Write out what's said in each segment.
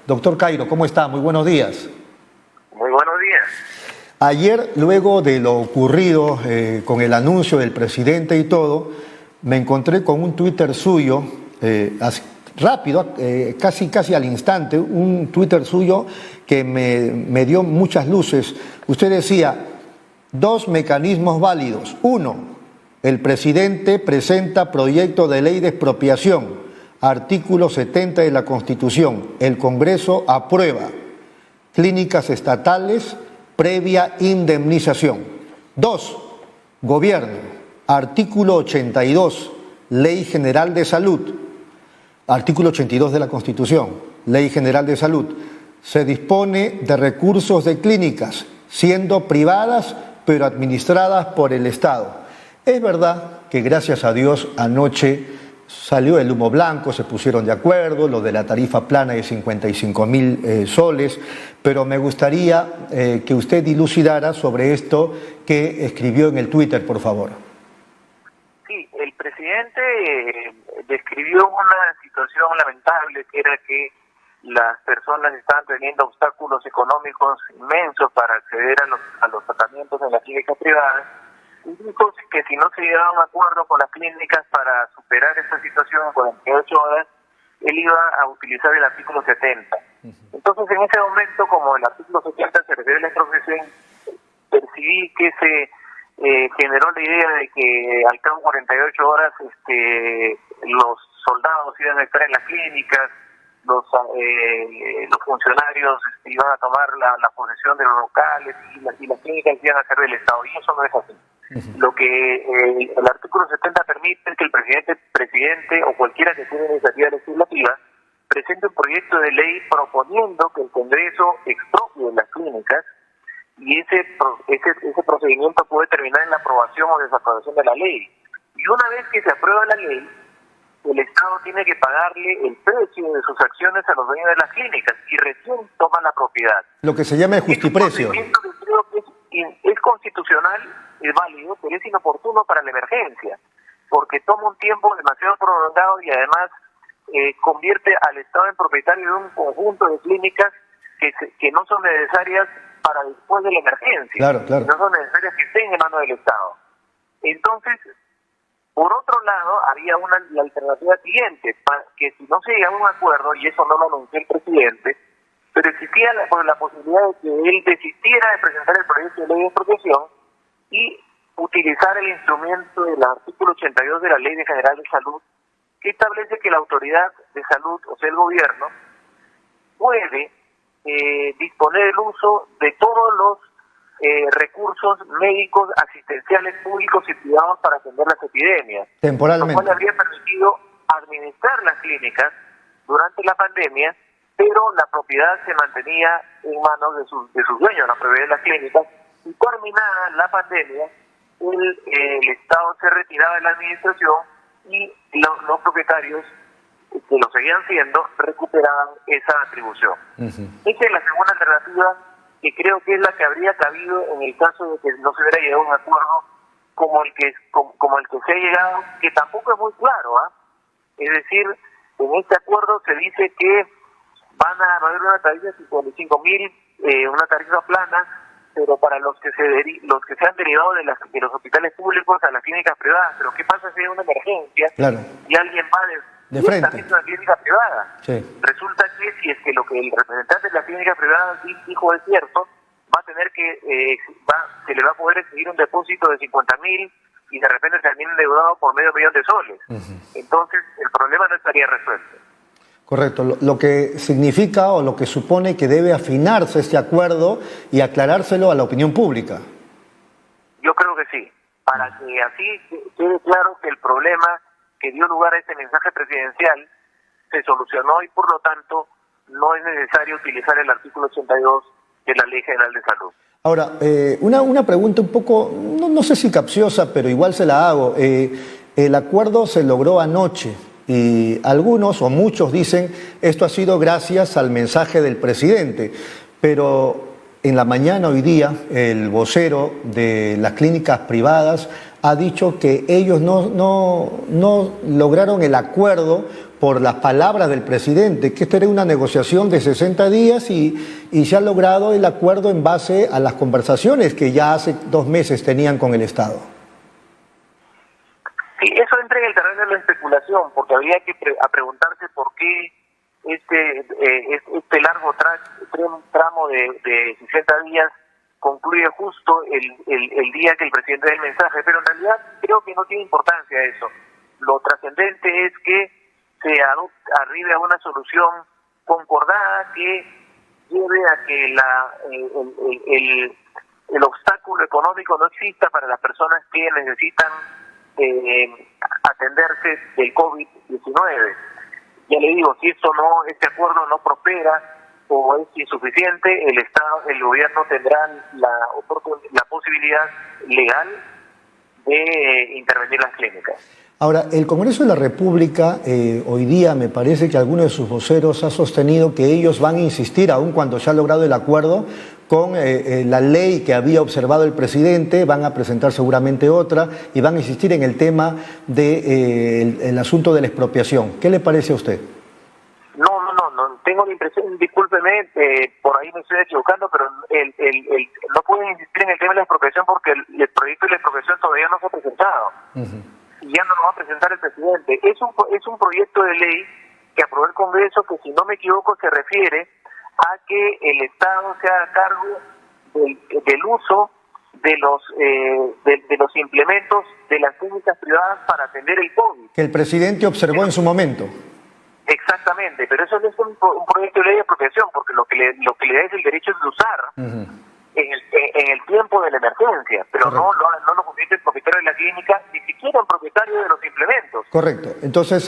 Doctor Cairo, ¿cómo está? Muy buenos días. Muy buenos días. Ayer, luego de lo ocurrido con el anuncio del presidente y todo, me encontré con un Twitter suyo, rápido, casi al instante, un Twitter suyo que me dio muchas luces. Usted decía, dos mecanismos válidos. Uno, el presidente presenta proyecto de ley de expropiación. Artículo 70 de la Constitución. El Congreso aprueba. Clínicas estatales, previa indemnización. 2. Gobierno. Artículo 82. Ley General de Salud. Artículo 82 de la Constitución. Ley General de Salud. Se dispone de recursos de clínicas, siendo privadas, pero administradas por el Estado. Es verdad que, gracias a Dios, anoche salió el humo blanco, se pusieron de acuerdo, lo de la tarifa plana de 55.000 soles, pero me gustaría que usted dilucidara sobre esto que escribió en el Twitter, por favor. Sí, el presidente describió una situación lamentable, que era que las personas estaban teniendo obstáculos económicos inmensos para acceder a los tratamientos en las clínicas privadas. Y dijo que si no se llegaba a un acuerdo con las clínicas para superar esta situación en 48 horas, él iba a utilizar el artículo 70. Entonces, en ese momento, como el artículo 70 se refiere a la expropiación, percibí que se generó la idea de que al cabo de 48 horas los soldados iban a estar en las clínicas, los funcionarios iban a tomar la posesión de los locales y las clínicas iban a ser del Estado, y eso no es así. Lo que el artículo 70 permite es que el presidente o cualquiera que tenga iniciativa legislativa presente un proyecto de ley proponiendo que el Congreso expropie las clínicas, y ese procedimiento puede terminar en la aprobación o desaprobación de la ley. Y una vez que se aprueba la ley, el Estado tiene que pagarle el precio de sus acciones a los dueños de las clínicas y recién toma la propiedad. Lo que se llama el justiprecio. Creo que es constitucional, es válido, pero es inoportuno para la emergencia, porque toma un tiempo demasiado prolongado y además convierte al Estado en propietario de un conjunto de clínicas que no son necesarias para después de la emergencia. Claro. No son necesarias que estén en manos del Estado. Entonces, por otro lado, había la alternativa siguiente, que si no se llegaba a un acuerdo, y eso no lo anunció el presidente, pero existía la posibilidad de que él desistiera de presentar el proyecto de ley de expropiación y utilizar el instrumento del artículo 82 de la Ley General de Salud, que establece que la autoridad de salud, o sea, el gobierno, puede disponer el uso de todos los recursos médicos, asistenciales públicos y privados para atender las epidemias. Temporalmente. Lo cual habría permitido administrar las clínicas durante la pandemia, pero la propiedad se mantenía en manos de sus dueños, la propiedad de las clínicas, y terminada la pandemia, el Estado se retiraba de la administración y los propietarios, que lo seguían siendo, recuperaban esa atribución. Esa es la segunda alternativa, que creo que es la que habría cabido en el caso de que no se hubiera llegado a un acuerdo como el que se ha llegado, que tampoco es muy claro, Es decir, en este acuerdo se dice que van a haber una tarifa de 55.000, una tarifa plana, pero para los que se han derivado de los hospitales públicos a las clínicas privadas. Pero ¿qué pasa si hay una emergencia y alguien va de frente a una clínica privada? Sí. Resulta que si es que lo que el representante de la clínica privada dijo es cierto, va a tener se le va a poder exigir un depósito de 50.000 y de repente también endeudado por $500,000 de soles. Entonces el problema no estaría resuelto. Correcto, lo que significa o lo que supone que debe afinarse este acuerdo y aclarárselo a la opinión pública. Yo creo que sí, para que así quede claro que el problema que dio lugar a este mensaje presidencial se solucionó y por lo tanto no es necesario utilizar el artículo 82 de la Ley General de Salud. Ahora, una pregunta un poco, no sé si capciosa, pero igual se la hago. El acuerdo se logró anoche. Y algunos o muchos dicen esto ha sido gracias al mensaje del presidente, pero en la mañana hoy día el vocero de las clínicas privadas ha dicho que ellos no lograron el acuerdo por las palabras del presidente, que esta era una negociación de 60 días y se ha logrado el acuerdo en base a las conversaciones que ya hace 2 meses tenían con el Estado. Sí, eso entra en el terreno de la especulación, porque habría que preguntarse por qué este largo tramo de 60 días concluye justo el día que el presidente da el mensaje, pero en realidad creo que no tiene importancia eso. Lo trascendente es que se arribe a una solución concordada que lleve a que el obstáculo económico no exista para las personas que necesitan atenderse del COVID-19. Ya le digo, si este acuerdo no prospera o es insuficiente, el gobierno tendrá la posibilidad legal de intervenir las clínicas. Ahora, el Congreso de la República, hoy día me parece que alguno de sus voceros ha sostenido que ellos van a insistir, aun cuando se ha logrado el acuerdo, con la ley que había observado el presidente, van a presentar seguramente otra y van a insistir en el tema del asunto de la expropiación. ¿Qué le parece a usted? No tengo la impresión, discúlpeme, por ahí me estoy equivocando, pero no pueden insistir en el tema de la expropiación porque el proyecto de la expropiación todavía no se ha presentado. Y ya no lo va a presentar el presidente. Es un proyecto de ley que aprobó el Congreso que, si no me equivoco, se refiere a que el Estado se haga cargo del uso de los implementos de las clínicas privadas para atender el COVID. Que el presidente observó en su momento. Exactamente, pero eso no es un proyecto de ley de expropiación, porque lo que le da es el derecho de usar en el tiempo de la emergencia, pero no lo convierte en propietario de la clínica, ni siquiera en propietario de los implementos. Correcto. Entonces,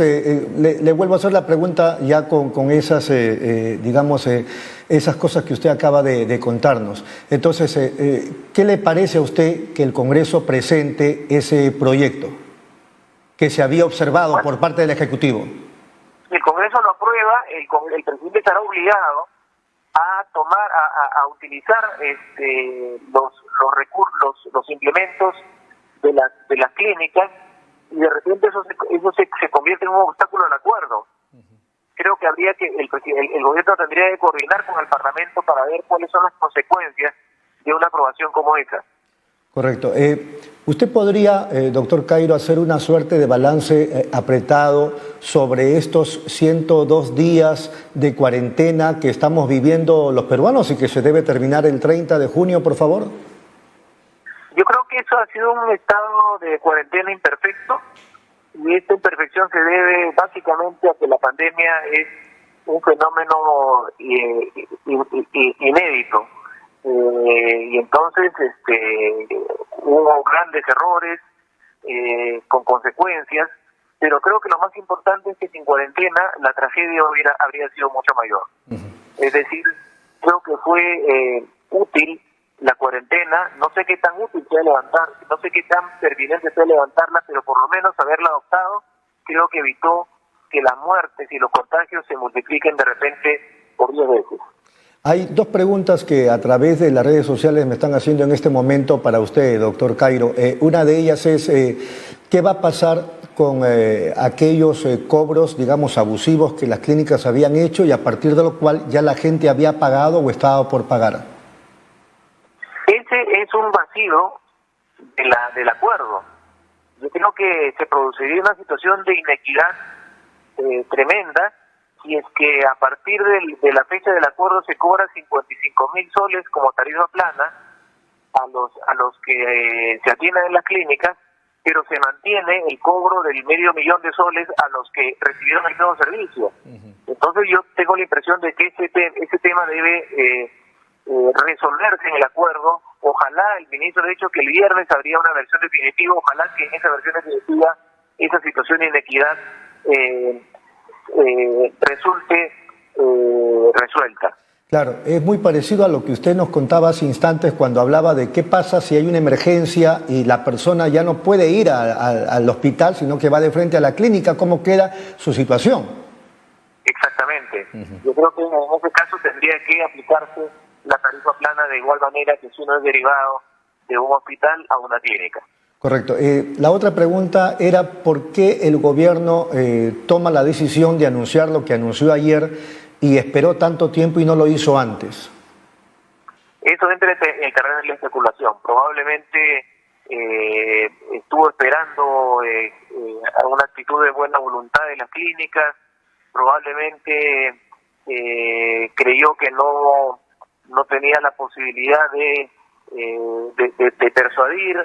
le vuelvo a hacer la pregunta ya con esas, esas cosas que usted acaba de contarnos. Entonces, ¿qué le parece a usted que el Congreso presente ese proyecto que se había observado por parte del Ejecutivo? Si el Congreso lo aprueba, el presidente estará obligado a utilizar los recursos, los implementos de las clínicas, y de repente eso se convierte en un obstáculo al acuerdo. Creo que el gobierno tendría que coordinar con el Parlamento para ver cuáles son las consecuencias de una aprobación como esa. Correcto. ¿Usted podría, doctor Cairo, hacer una suerte de balance apretado sobre estos 102 días de cuarentena que estamos viviendo los peruanos y que se debe terminar el 30 de junio, por favor? Yo creo que eso ha sido un estado de cuarentena imperfecto, y esta imperfección se debe básicamente a que la pandemia es un fenómeno inédito. Y entonces hubo grandes errores con consecuencias, pero creo que lo más importante es que sin cuarentena la tragedia habría sido mucho mayor. Es decir, creo que fue útil la cuarentena, no sé qué tan útil sea no sé qué tan pertinente sea levantarla, pero por lo menos haberla adoptado creo que evitó que las muertes y los contagios se multipliquen de repente por 10 veces. Hay 2 preguntas que a través de las redes sociales me están haciendo en este momento para usted, doctor Cairo. Una de ellas es, ¿qué va a pasar con aquellos cobros, digamos, abusivos que las clínicas habían hecho y a partir de lo cual ya la gente había pagado o estaba por pagar? Ese es un vacío del acuerdo. Yo creo que se produciría una situación de inequidad tremenda si es que a partir de la fecha del acuerdo se cobra 55.000 soles como tarifa plana a los que se atienden en las clínicas, pero se mantiene el cobro del $500,000 de soles a los que recibieron el nuevo servicio. Entonces yo tengo la impresión de que ese tema debe resolverse en el acuerdo. Ojalá, el ministro ha dicho que el viernes habría una versión definitiva, ojalá que en esa versión definitiva esa situación de inequidad resulte resuelta. Claro, es muy parecido a lo que usted nos contaba hace instantes cuando hablaba de qué pasa si hay una emergencia y la persona ya no puede ir al hospital, sino que va de frente a la clínica. ¿Cómo queda su situación? Exactamente. Yo creo que en ese caso tendría que aplicarse la tarifa plana de igual manera que si uno es derivado de un hospital a una clínica. Correcto. La otra pregunta era por qué el gobierno toma la decisión de anunciar lo que anunció ayer y esperó tanto tiempo y no lo hizo antes. Eso entra en el terreno de la especulación. Probablemente estuvo esperando una actitud de buena voluntad de las clínicas, probablemente creyó que no tenía la posibilidad de persuadir,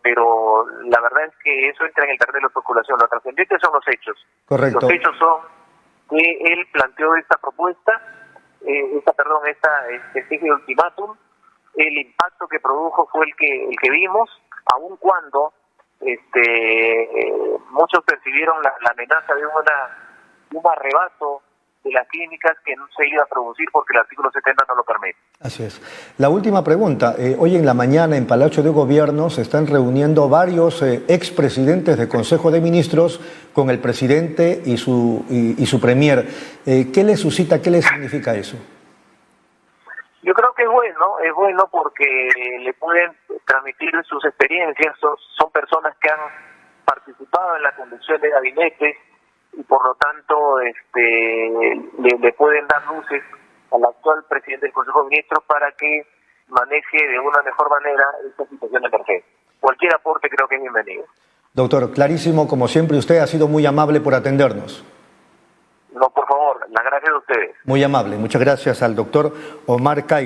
pero la verdad es que eso entra en el terreno de la especulación. Lo trascendente son los hechos. Correcto. Los hechos son que él planteó esta propuesta, esta especie de ultimátum. El impacto que produjo fue el que vimos, aun cuando muchos percibieron la amenaza de un arrebato de las clínicas que no se iba a producir porque el artículo 70 no lo permite. Así es. La última pregunta. Hoy en la mañana en Palacio de Gobierno se están reuniendo varios expresidentes del Consejo de Ministros con el presidente y su premier. ¿Qué les suscita, qué les significa eso? Yo creo que es bueno porque le pueden transmitir sus experiencias, son personas que han participado en la conducción de gabinetes y por lo tanto le pueden dar luces al actual presidente del Consejo de Ministros para que maneje de una mejor manera esta situación emergente. Cualquier aporte creo que es bienvenido. Doctor, clarísimo, como siempre, usted ha sido muy amable por atendernos. No, por favor, las gracias a ustedes. Muy amable. Muchas gracias al doctor Omar Cairo.